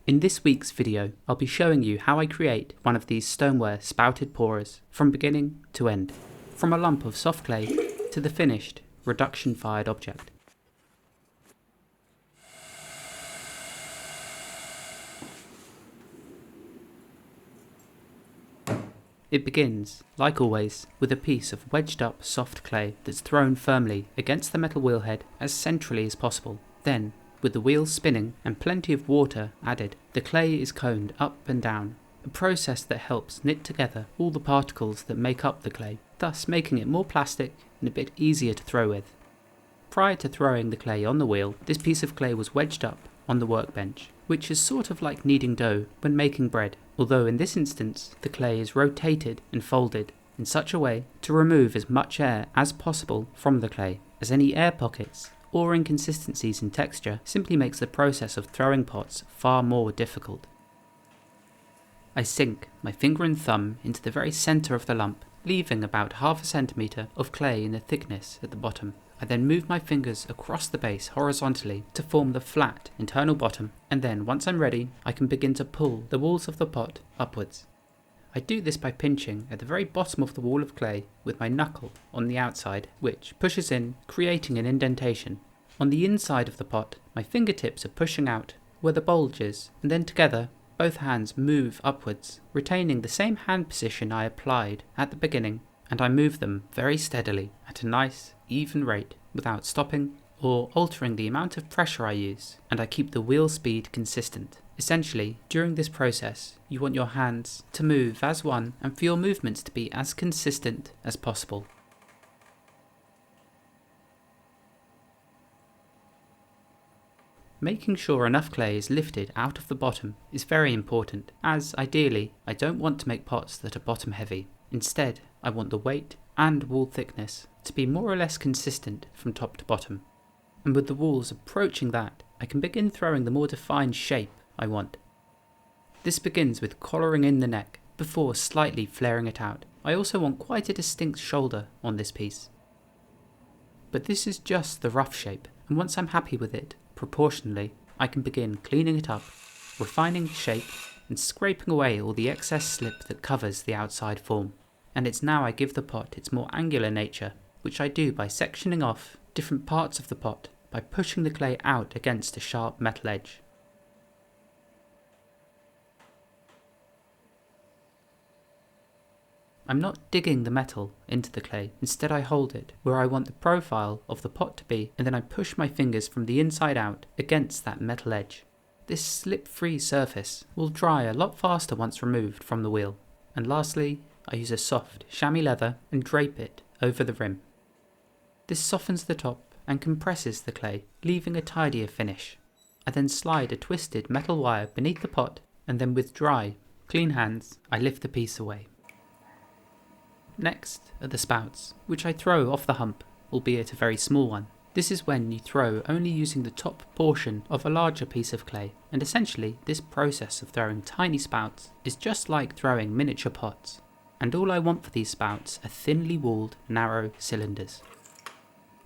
In this week's video, I'll be showing you how I create one of these stoneware spouted pourers from beginning to end, from a lump of soft clay to the finished, reduction-fired object. It begins, like always, with a piece of wedged up soft clay that's thrown firmly against the metal wheelhead as centrally as possible. Then, with the wheels spinning and plenty of water added, the clay is coned up and down, a process that helps knit together all the particles that make up the clay, thus making it more plastic and a bit easier to throw with. Prior to throwing the clay on the wheel, this piece of clay was wedged up on the workbench, which is sort of like kneading dough when making bread, although in this instance the clay is rotated and folded in such a way to remove as much air as possible from the clay, as any air pockets or inconsistencies in texture simply makes the process of throwing pots far more difficult. I sink my finger and thumb into the very centre of the lump, leaving about half a centimetre of clay in the thickness at the bottom. I then move my fingers across the base horizontally to form the flat internal bottom, and then once I'm ready, I can begin to pull the walls of the pot upwards. I do this by pinching at the very bottom of the wall of clay with my knuckle on the outside, which pushes in, creating an indentation. On the inside of the pot, my fingertips are pushing out where the bulge is, and then together, both hands move upwards, retaining the same hand position I applied at the beginning, and I move them very steadily at a nice, even rate without stopping or altering the amount of pressure I use, and I keep the wheel speed consistent. Essentially, during this process, you want your hands to move as one and for your movements to be as consistent as possible. Making sure enough clay is lifted out of the bottom is very important, as ideally I don't want to make pots that are bottom heavy. Instead, I want the weight and wall thickness to be more or less consistent from top to bottom. And with the walls approaching that, I can begin throwing the more defined shape I want. This begins with collaring in the neck before slightly flaring it out. I also want quite a distinct shoulder on this piece. But this is just the rough shape, and once I'm happy with it, proportionally, I can begin cleaning it up, refining the shape, and scraping away all the excess slip that covers the outside form. And it's now I give the pot its more angular nature, which I do by sectioning off different parts of the pot by pushing the clay out against a sharp metal edge. I'm not digging the metal into the clay, instead I hold it where I want the profile of the pot to be, and then I push my fingers from the inside out against that metal edge. This slip-free surface will dry a lot faster once removed from the wheel. And lastly, I use a soft chamois leather and drape it over the rim. This softens the top and compresses the clay, leaving a tidier finish. I then slide a twisted metal wire beneath the pot, and then with dry, clean hands, I lift the piece away. Next are the spouts, which I throw off the hump, albeit a very small one. This is when you throw only using the top portion of a larger piece of clay, and essentially this process of throwing tiny spouts is just like throwing miniature pots. And all I want for these spouts are thinly walled, narrow cylinders.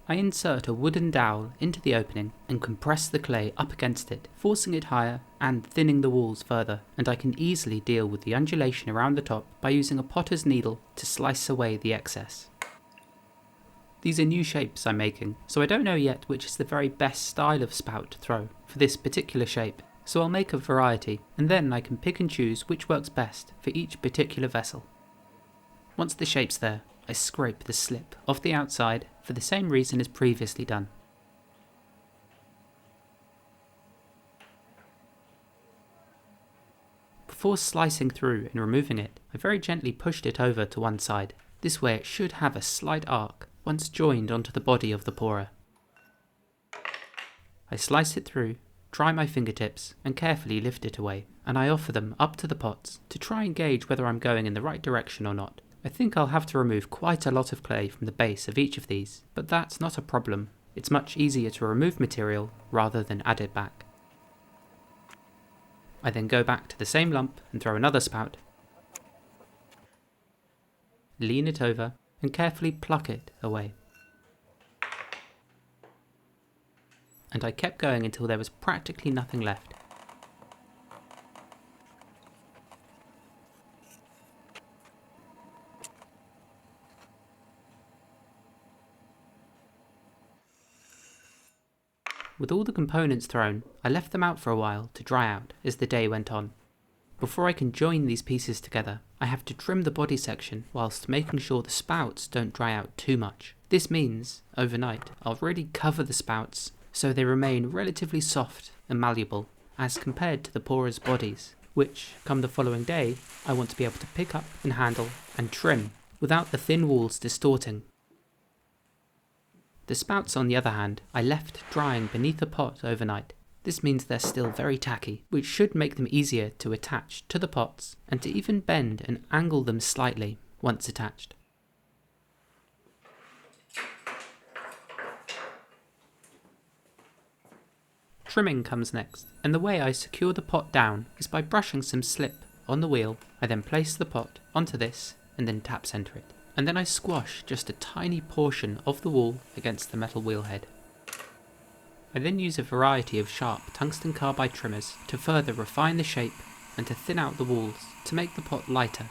I insert a wooden dowel into the opening and compress the clay up against it, forcing it higher and thinning the walls further, and I can easily deal with the undulation around the top by using a potter's needle to slice away the excess. These are new shapes I'm making, so I don't know yet which is the very best style of spout to throw for this particular shape, so I'll make a variety, and then I can pick and choose which works best for each particular vessel. Once the shape's there, I scrape the slip off the outside for the same reason as previously done. Before slicing through and removing it, I very gently pushed it over to one side. This way it should have a slight arc once joined onto the body of the pourer. I slice it through, dry my fingertips, and carefully lift it away, and I offer them up to the pots to try and gauge whether I'm going in the right direction or not. I think I'll have to remove quite a lot of clay from the base of each of these, but that's not a problem. It's much easier to remove material rather than add it back. I then go back to the same lump and throw another spout, lean it over, and carefully pluck it away. And I kept going until there was practically nothing left. With all the components thrown, I left them out for a while to dry out as the day went on. Before I can join these pieces together, I have to trim the body section whilst making sure the spouts don't dry out too much. This means, overnight, I'll really cover the spouts so they remain relatively soft and malleable as compared to the porous bodies, which, come the following day, I want to be able to pick up and handle and trim without the thin walls distorting. The spouts, on the other hand, I left drying beneath a pot overnight. This means they're still very tacky, which should make them easier to attach to the pots and to even bend and angle them slightly once attached. Trimming comes next, and the way I secure the pot down is by brushing some slip on the wheel. I then place the pot onto this and then tap center it. And then I squash just a tiny portion of the wall against the metal wheel head. I then use a variety of sharp tungsten carbide trimmers to further refine the shape and to thin out the walls to make the pot lighter.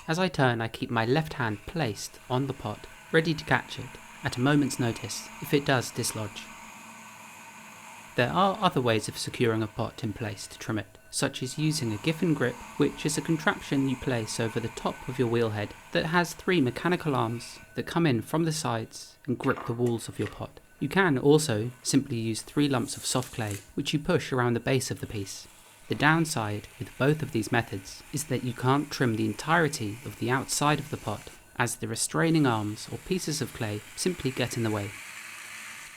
As I turn, I keep my left hand placed on the pot, ready to catch it at a moment's notice if it does dislodge. There are other ways of securing a pot in place to trim it, such as using a giffen grip, which is a contraption you place over the top of your wheel head that has 3 mechanical arms that come in from the sides and grip the walls of your pot. You can also simply use 3 lumps of soft clay, which you push around the base of the piece. The downside with both of these methods is that you can't trim the entirety of the outside of the pot, as the restraining arms or pieces of clay simply get in the way.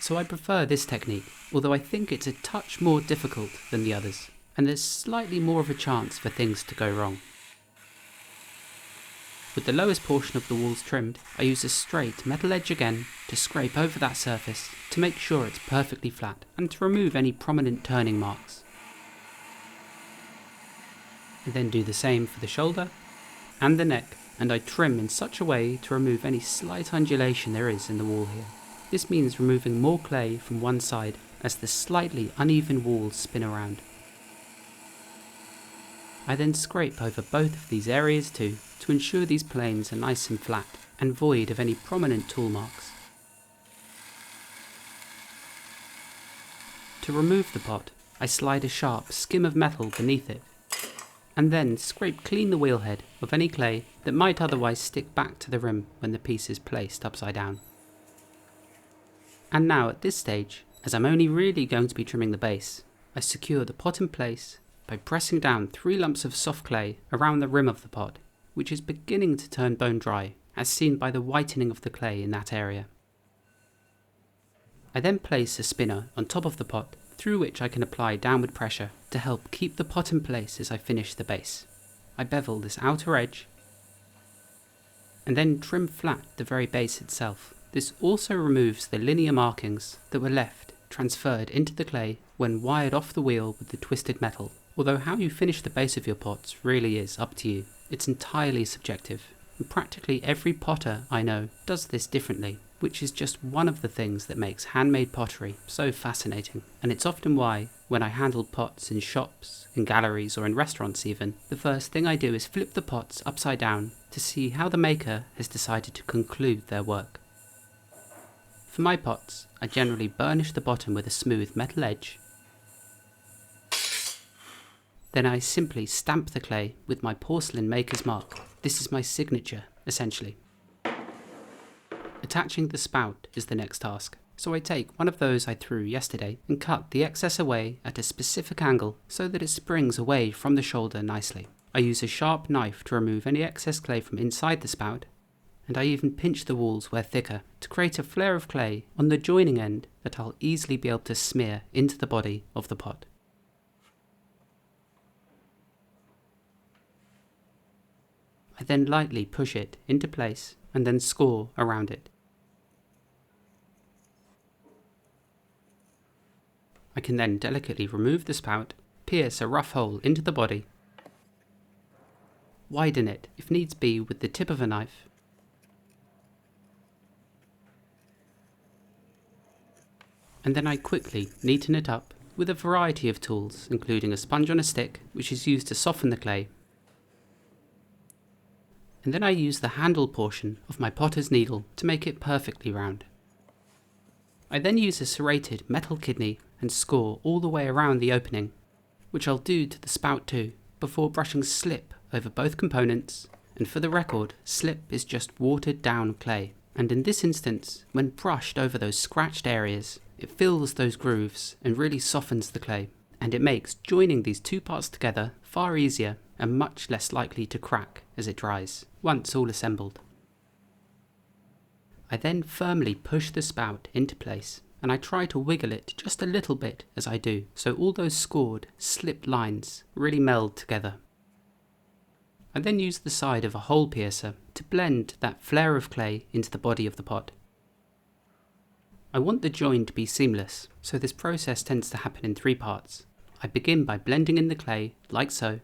So I prefer this technique, although I think it's a touch more difficult than the others, and there's slightly more of a chance for things to go wrong. With the lowest portion of the walls trimmed, I use a straight metal edge again to scrape over that surface to make sure it's perfectly flat and to remove any prominent turning marks. I then do the same for the shoulder and the neck, and I trim in such a way to remove any slight undulation there is in the wall here. This means removing more clay from one side as the slightly uneven walls spin around. I then scrape over both of these areas too, to ensure these planes are nice and flat and void of any prominent tool marks. To remove the pot, I slide a sharp skim of metal beneath it, and then scrape clean the wheel head of any clay that might otherwise stick back to the rim when the piece is placed upside down. And now at this stage, as I'm only really going to be trimming the base, I secure the pot in place by pressing down 3 lumps of soft clay around the rim of the pot, which is beginning to turn bone dry, as seen by the whitening of the clay in that area. I then place a spinner on top of the pot, through which I can apply downward pressure to help keep the pot in place as I finish the base. I bevel this outer edge, and then trim flat the very base itself. This also removes the linear markings that were left transferred into the clay when wired off the wheel with the twisted metal. Although how you finish the base of your pots really is up to you. It's entirely subjective, and practically every potter I know does this differently, which is just one of the things that makes handmade pottery so fascinating. And it's often why, when I handle pots in shops, in galleries or in restaurants even, the first thing I do is flip the pots upside down to see how the maker has decided to conclude their work. For my pots, I generally burnish the bottom with a smooth metal edge. Then I simply stamp the clay with my porcelain maker's mark. This is my signature, essentially. Attaching the spout is the next task. So I take one of those I threw yesterday and cut the excess away at a specific angle so that it springs away from the shoulder nicely. I use a sharp knife to remove any excess clay from inside the spout, and I even pinch the walls where thicker to create a flare of clay on the joining end that I'll easily be able to smear into the body of the pot. I then lightly push it into place and then score around it. I can then delicately remove the spout, pierce a rough hole into the body, widen it if needs be with the tip of a knife, and then I quickly neaten it up with a variety of tools, including a sponge on a stick, which is used to soften the clay, and then I use the handle portion of my potter's needle to make it perfectly round. I then use a serrated metal kidney and score all the way around the opening, which I'll do to the spout too, before brushing slip over both components, and for the record, slip is just watered down clay, and in this instance, when brushed over those scratched areas, it fills those grooves and really softens the clay, and it makes joining these two parts together far easier and much less likely to crack as it dries, once all assembled. I then firmly push the spout into place, and I try to wiggle it just a little bit as I do, so all those scored, slipped lines really meld together. I then use the side of a hole piercer to blend that flare of clay into the body of the pot. I want the join to be seamless, so this process tends to happen in 3 parts. I begin by blending in the clay, like so.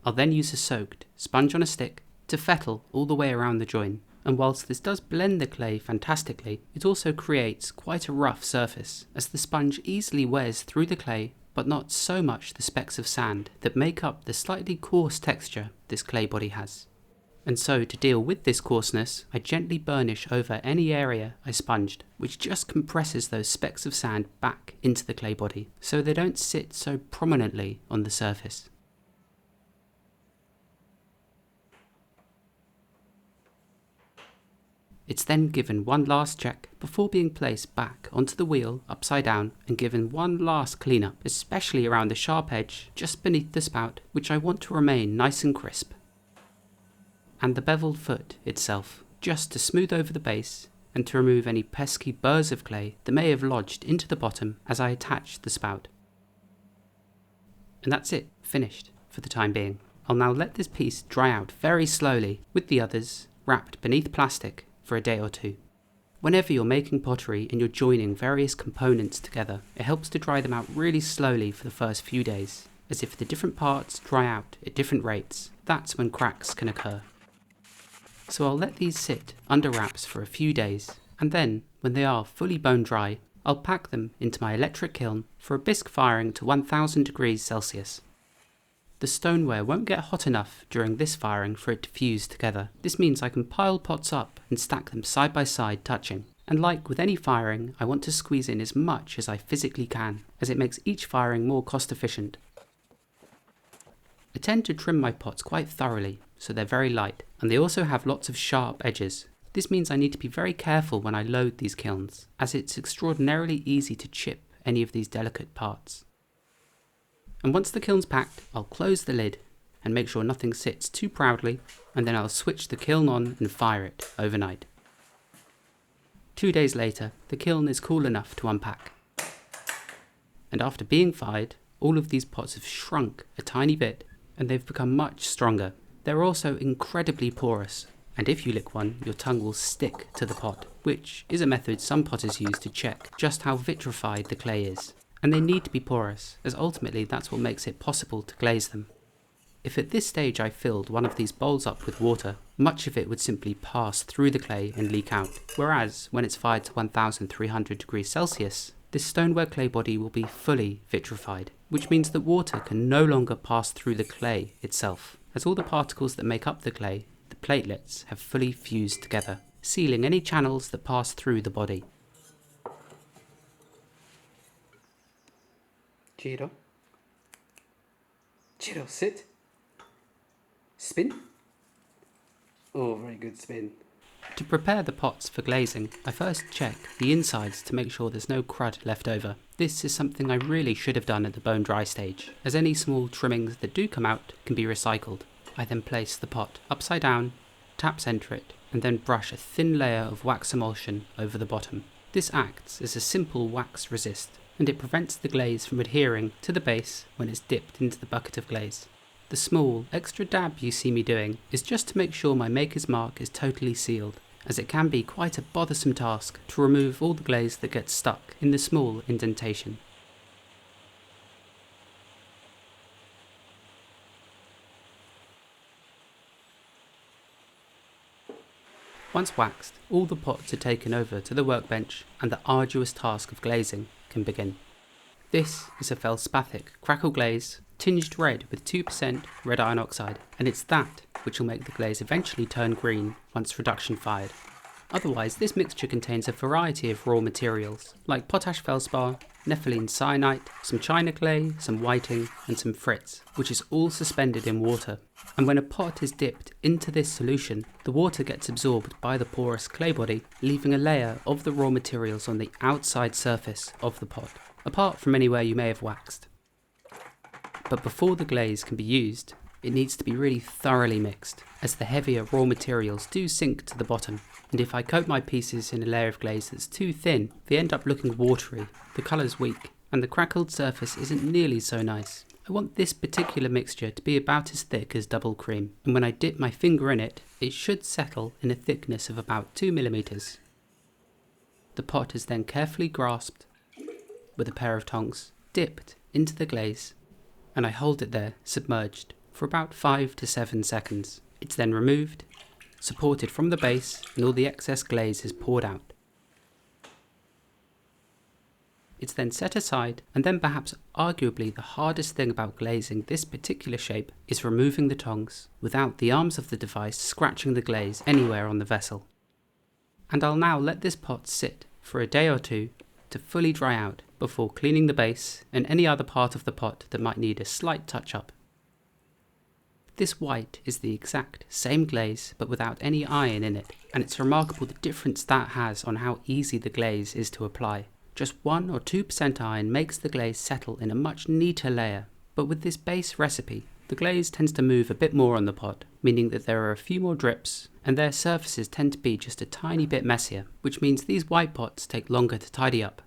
I'll then use a soaked sponge on a stick to fettle all the way around the join, and whilst this does blend the clay fantastically, it also creates quite a rough surface, as the sponge easily wears through the clay, but not so much the specks of sand that make up the slightly coarse texture this clay body has. And so to deal with this coarseness, I gently burnish over any area I sponged, which just compresses those specks of sand back into the clay body, so they don't sit so prominently on the surface. It's then given one last check before being placed back onto the wheel upside down and given one last cleanup, especially around the sharp edge just beneath the spout, which I want to remain nice and crisp. And the beveled foot itself, just to smooth over the base and to remove any pesky burrs of clay that may have lodged into the bottom as I attach the spout. And that's it, finished for the time being. I'll now let this piece dry out very slowly with the others wrapped beneath plastic for a day or 2. Whenever you're making pottery and you're joining various components together, it helps to dry them out really slowly for the first few days, as if the different parts dry out at different rates, that's when cracks can occur. So I'll let these sit under wraps for a few days, and then, when they are fully bone dry, I'll pack them into my electric kiln for a bisque firing to 1000 degrees Celsius. The stoneware won't get hot enough during this firing for it to fuse together. This means I can pile pots up and stack them side by side touching. And like with any firing, I want to squeeze in as much as I physically can, as it makes each firing more cost efficient. I tend to trim my pots quite thoroughly, so they're very light, and they also have lots of sharp edges. This means I need to be very careful when I load these kilns, as it's extraordinarily easy to chip any of these delicate parts. And once the kiln's packed, I'll close the lid and make sure nothing sits too proudly, and then I'll switch the kiln on and fire it overnight. 2 days later, the kiln is cool enough to unpack. And after being fired, all of these pots have shrunk a tiny bit, and they've become much stronger. They're also incredibly porous, and if you lick one, your tongue will stick to the pot, which is a method some potters use to check just how vitrified the clay is. And they need to be porous, as ultimately that's what makes it possible to glaze them. If at this stage I filled one of these bowls up with water, much of it would simply pass through the clay and leak out, whereas when it's fired to 1300 degrees Celsius, this stoneware clay body will be fully vitrified, which means that water can no longer pass through the clay itself, as all the particles that make up the clay, the platelets, have fully fused together, sealing any channels that pass through the body. Giro. Giro, sit. Spin. Oh, very good spin. To prepare the pots for glazing, I first check the insides to make sure there's no crud left over. This is something I really should have done at the bone dry stage, as any small trimmings that do come out can be recycled. I then place the pot upside down, tap center it, and then brush a thin layer of wax emulsion over the bottom. This acts as a simple wax resist, and it prevents the glaze from adhering to the base when it's dipped into the bucket of glaze. The small extra dab you see me doing is just to make sure my maker's mark is totally sealed, as it can be quite a bothersome task to remove all the glaze that gets stuck in the small indentation. Once waxed, all the pots are taken over to the workbench and the arduous task of glazing can begin. This is a feldspathic crackle glaze, tinged red with 2% red iron oxide, and it's that which will make the glaze eventually turn green once reduction fired. Otherwise, this mixture contains a variety of raw materials, like potash feldspar, nepheline syenite, some china clay, some whiting, and some fritz, which is all suspended in water. And when a pot is dipped into this solution, the water gets absorbed by the porous clay body, leaving a layer of the raw materials on the outside surface of the pot, apart from anywhere you may have waxed. But before the glaze can be used, it needs to be really thoroughly mixed, as the heavier raw materials do sink to the bottom, and if I coat my pieces in a layer of glaze that's too thin, they end up looking watery, the colour's weak, and the crackled surface isn't nearly so nice. I want this particular mixture to be about as thick as double cream, and when I dip my finger in it, it should settle in a thickness of about 2mm. The pot is then carefully grasped with a pair of tongs, dipped into the glaze, and I hold it there, submerged, for about 5 to 7 seconds. It's then removed, supported from the base, and all the excess glaze is poured out. It's then set aside, and then perhaps arguably the hardest thing about glazing this particular shape is removing the tongs without the arms of the device scratching the glaze anywhere on the vessel. And I'll now let this pot sit for a day or two to fully dry out before cleaning the base and any other part of the pot that might need a slight touch up. This white is the exact same glaze but without any iron in it, and it's remarkable the difference that has on how easy the glaze is to apply. Just 1 or 2% iron makes the glaze settle in a much neater layer, but with this base recipe, the glaze tends to move a bit more on the pot, meaning that there are a few more drips, and their surfaces tend to be just a tiny bit messier, which means these white pots take longer to tidy up.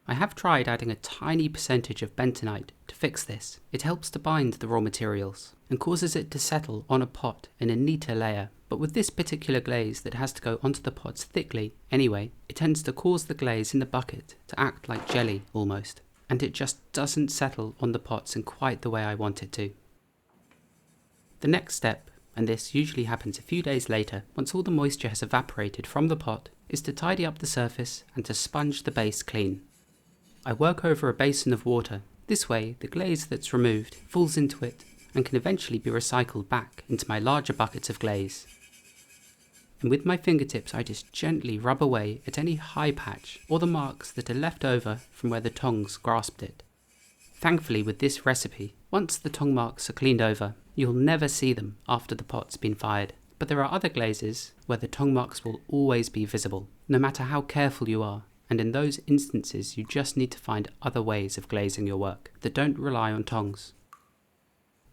I have tried adding a tiny percentage of bentonite to fix this. It helps to bind the raw materials, and causes it to settle on a pot in a neater layer. But with this particular glaze that has to go onto the pots thickly anyway, it tends to cause the glaze in the bucket to act like jelly almost, and it just doesn't settle on the pots in quite the way I want it to. The next step, and this usually happens a few days later, once all the moisture has evaporated from the pot, is to tidy up the surface and to sponge the base clean. I work over a basin of water. This way, the glaze that's removed falls into it and can eventually be recycled back into my larger buckets of glaze. And with my fingertips I just gently rub away at any high patch or the marks that are left over from where the tongs grasped it. Thankfully with this recipe, once the tong marks are cleaned over, you'll never see them after the pot's been fired. But there are other glazes where the tong marks will always be visible, no matter how careful you are, and in those instances you just need to find other ways of glazing your work that don't rely on tongs.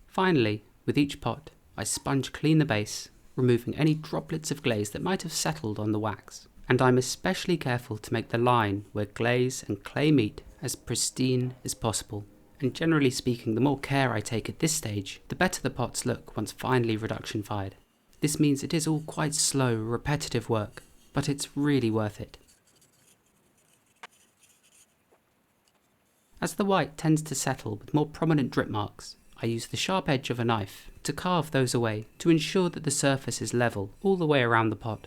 Finally, with each pot, I sponge clean the base, removing any droplets of glaze that might have settled on the wax. And I'm especially careful to make the line where glaze and clay meet as pristine as possible. And generally speaking, the more care I take at this stage, the better the pots look once finally reduction fired. This means it is all quite slow, repetitive work, but it's really worth it. As the white tends to settle with more prominent drip marks, I use the sharp edge of a knife to carve those away to ensure that the surface is level all the way around the pot.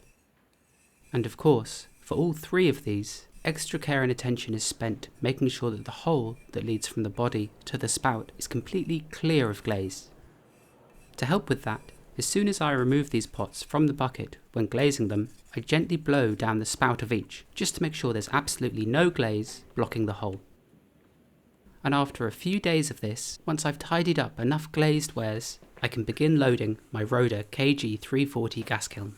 And of course, for all 3 of these, extra care and attention is spent making sure that the hole that leads from the body to the spout is completely clear of glaze. To help with that, as soon as I remove these pots from the bucket when glazing them, I gently blow down the spout of each, just to make sure there's absolutely no glaze blocking the hole. And after a few days of this, once I've tidied up enough glazed wares, I can begin loading my Roda KG340 gas kiln.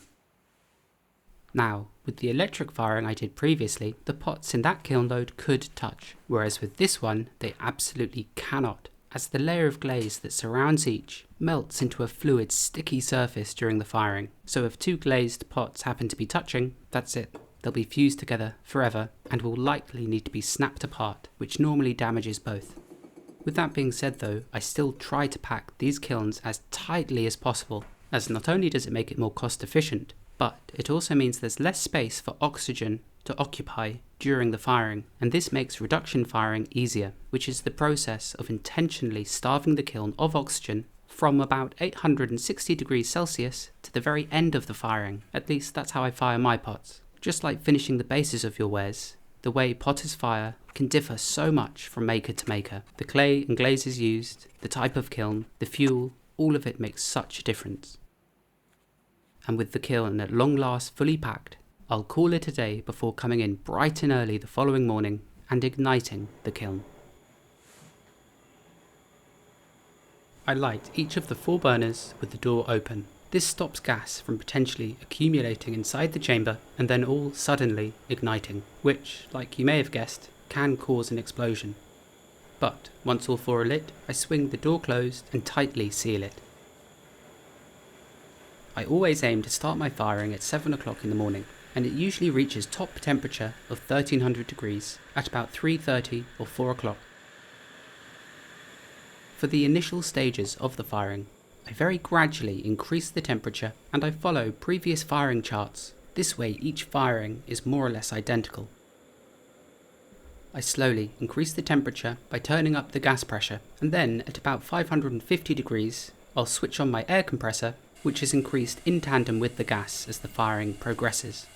Now, with the electric firing I did previously, the pots in that kiln load could touch, whereas with this one they absolutely cannot, as the layer of glaze that surrounds each melts into a fluid sticky surface during the firing. So if 2 glazed pots happen to be touching, that's it. They'll be fused together forever and will likely need to be snapped apart, which normally damages both. With that being said though, I still try to pack these kilns as tightly as possible, as not only does it make it more cost efficient, but it also means there's less space for oxygen to occupy during the firing, and this makes reduction firing easier, which is the process of intentionally starving the kiln of oxygen from about 860 degrees Celsius to the very end of the firing. At least that's how I fire my pots. Just like finishing the bases of your wares, the way potters fire can differ so much from maker to maker. The clay and glazes used, the type of kiln, the fuel, all of it makes such a difference. And with the kiln at long last fully packed, I'll call it a day before coming in bright and early the following morning and igniting the kiln. I light each of the 4 burners with the door open. This stops gas from potentially accumulating inside the chamber and then all suddenly igniting, which, like you may have guessed, can cause an explosion. But once all 4 are lit, I swing the door closed and tightly seal it. I always aim to start my firing at 7 o'clock in the morning, and it usually reaches top temperature of 1300 degrees at about 3:30 or 4 o'clock. For the initial stages of the firing, I very gradually increase the temperature and I follow previous firing charts. This way each firing is more or less identical. I slowly increase the temperature by turning up the gas pressure, and then at about 550 degrees I'll switch on my air compressor, which is increased in tandem with the gas as the firing progresses.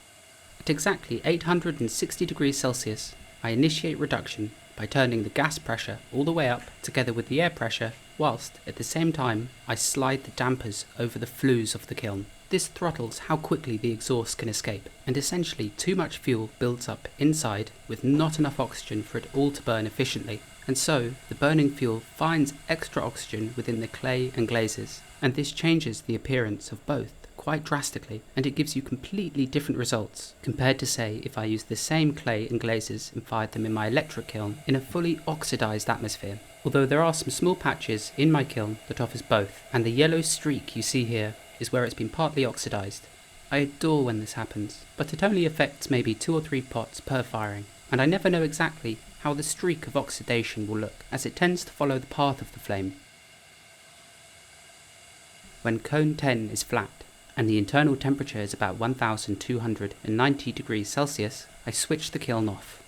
At exactly 860 degrees Celsius, I initiate reduction by turning the gas pressure all the way up together with the air pressure, whilst at the same time I slide the dampers over the flues of the kiln. This throttles how quickly the exhaust can escape, and essentially too much fuel builds up inside with not enough oxygen for it all to burn efficiently, and so the burning fuel finds extra oxygen within the clay and glazes, and this changes the appearance of both quite drastically, and it gives you completely different results compared to, say, if I use the same clay and glazes and fired them in my electric kiln in a fully oxidized atmosphere. Although there are some small patches in my kiln that offers both, and the yellow streak you see here is where it's been partly oxidized. I adore when this happens, but it only affects maybe 2 or 3 pots per firing, and I never know exactly how the streak of oxidation will look, as it tends to follow the path of the flame. When cone 10 is flat, and the internal temperature is about 1290 degrees Celsius, I switch the kiln off.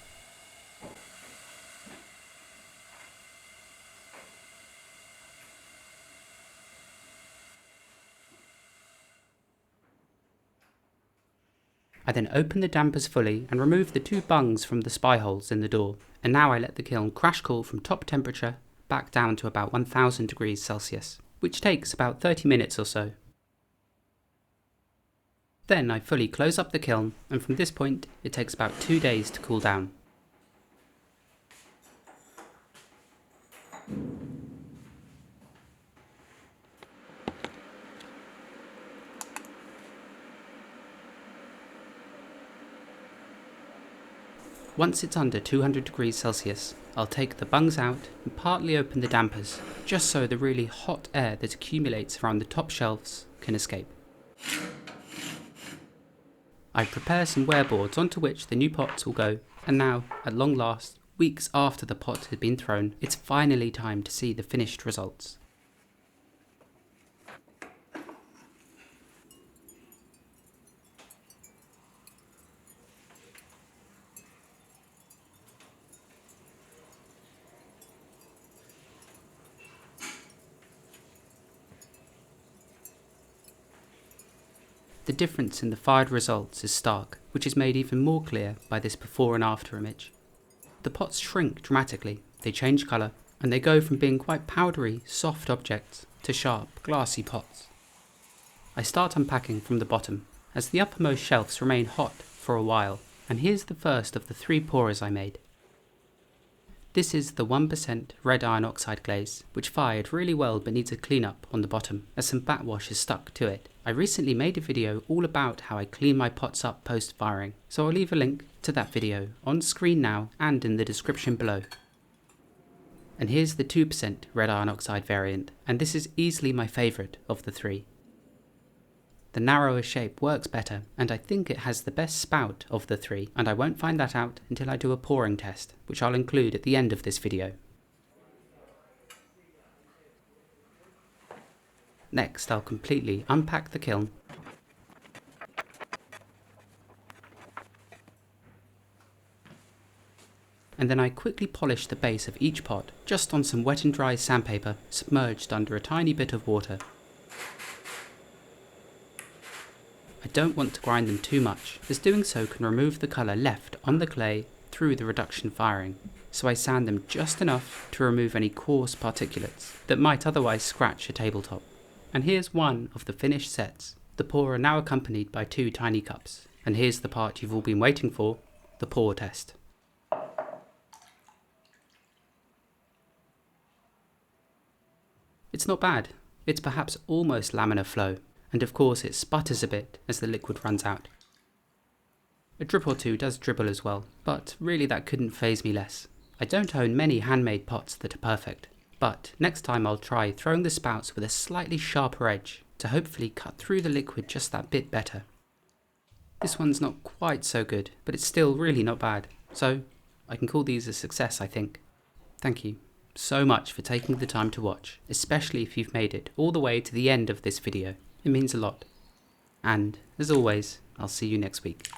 I then open the dampers fully and remove the 2 bungs from the spy holes in the door, and now I let the kiln crash cool from top temperature back down to about 1000 degrees Celsius, which takes about 30 minutes or so. Then I fully close up the kiln, and from this point it takes about 2 days to cool down. Once it's under 200 degrees Celsius, I'll take the bungs out and partly open the dampers, just so the really hot air that accumulates around the top shelves can escape. I prepare some wearboards onto which the new pots will go, and now, at long last, weeks after the pot had been thrown, it's finally time to see the finished results. The difference in the fired results is stark, which is made even more clear by this before and after image. The pots shrink dramatically, they change colour, and they go from being quite powdery, soft objects to sharp, glassy pots. I start unpacking from the bottom, as the uppermost shelves remain hot for a while, and here's the first of the 3 pourers I made. This is the 1% red iron oxide glaze, which fired really well but needs a clean-up on the bottom, as some backwash is stuck to it. I recently made a video all about how I clean my pots up post-firing, so I'll leave a link to that video on screen now and in the description below. And here's the 2% red iron oxide variant, and this is easily my favourite of the 3. The narrower shape works better, and I think it has the best spout of the 3, and I won't find that out until I do a pouring test, which I'll include at the end of this video. Next, I'll completely unpack the kiln, and then I quickly polish the base of each pot, just on some wet and dry sandpaper submerged under a tiny bit of water. I don't want to grind them too much, as doing so can remove the colour left on the clay through the reduction firing, so I sand them just enough to remove any coarse particulates that might otherwise scratch a tabletop. And here's one of the finished sets. The pourer now accompanied by 2 tiny cups, And here's the part you've all been waiting for, the pour test. It's not bad. It's perhaps almost laminar flow, and of course it sputters a bit as the liquid runs out. A drip or two does dribble as well, but really that couldn't faze me less. I don't own many handmade pots that are perfect, but next time I'll try throwing the spouts with a slightly sharper edge to hopefully cut through the liquid just that bit better. This one's not quite so good, but it's still really not bad, so I can call these a success, I think. Thank you so much for taking the time to watch, especially if you've made it all the way to the end of this video. It means a lot. And, as always, I'll see you next week.